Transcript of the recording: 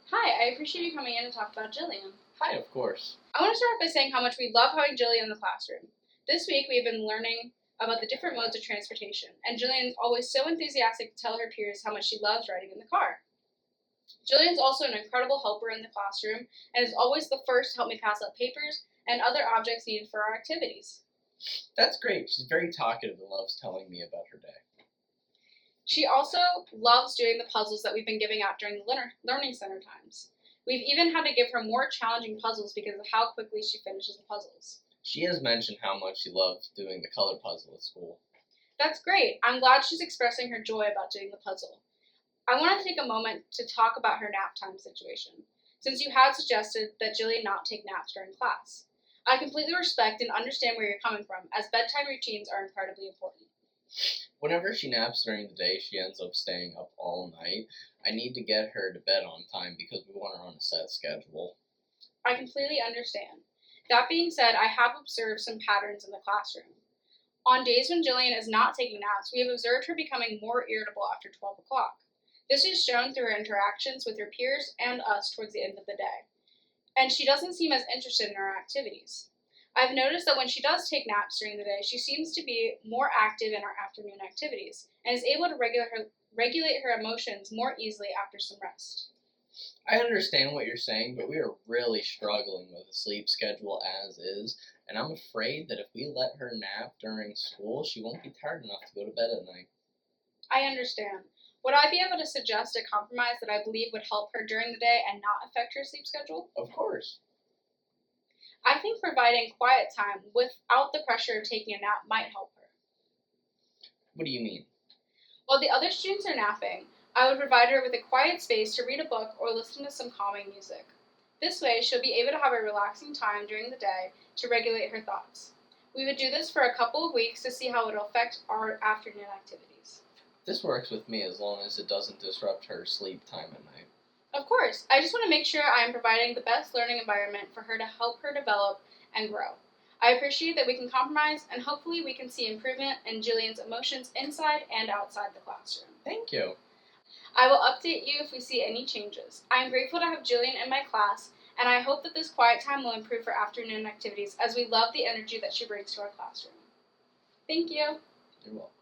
Hi, I appreciate you coming in to talk about Jillian. Hi, of course. I want to start by saying how much we love having Jillian in the classroom. This week we've been learning about the different modes of transportation, and Jillian's always so enthusiastic to tell her peers how much she loves riding in the car. Jillian's also an incredible helper in the classroom and is always the first to help me pass out papers and other objects needed for our activities. That's great. She's very talkative and loves telling me about her day. She also loves doing the puzzles that we've been giving out during the Learning Center times. We've even had to give her more challenging puzzles because of how quickly she finishes the puzzles. She has mentioned how much she loves doing the color puzzle at school. That's great. I'm glad she's expressing her joy about doing the puzzle. I want to take a moment to talk about her nap time situation, since you had suggested that Jillian not take naps during class. I completely respect and understand where you're coming from, as bedtime routines are incredibly important. Whenever she naps during the day, she ends up staying up all night. I need to get her to bed on time because we want her on a set schedule. I completely understand. That being said, I have observed some patterns in the classroom. On days when Jillian is not taking naps, we have observed her becoming more irritable after 12 o'clock. This is shown through her interactions with her peers and us towards the end of the day. And she doesn't seem as interested in our activities. I've noticed that when she does take naps during the day, she seems to be more active in our afternoon activities and is able to regulate her emotions more easily after some rest. I understand what you're saying, but we are really struggling with a sleep schedule as is, and I'm afraid that if we let her nap during school, she won't be tired enough to go to bed at night. I understand. Would I be able to suggest a compromise that I believe would help her during the day and not affect her sleep schedule? Of course. I think providing quiet time without the pressure of taking a nap might help her. What do you mean? While the other students are napping, I would provide her with a quiet space to read a book or listen to some calming music. This way, she'll be able to have a relaxing time during the day to regulate her thoughts. We would do this for a couple of weeks to see how it will affect our afternoon activities. This works with me as long as it doesn't disrupt her sleep time at night. Of course, I just want to make sure I am providing the best learning environment for her to help her develop and grow. I appreciate that we can compromise, and hopefully we can see improvement in Jillian's emotions inside and outside the classroom. Thank you. I will update you if we see any changes. I am grateful to have Jillian in my class, and I hope that this quiet time will improve her afternoon activities as we love the energy that she brings to our classroom. Thank you. You're welcome.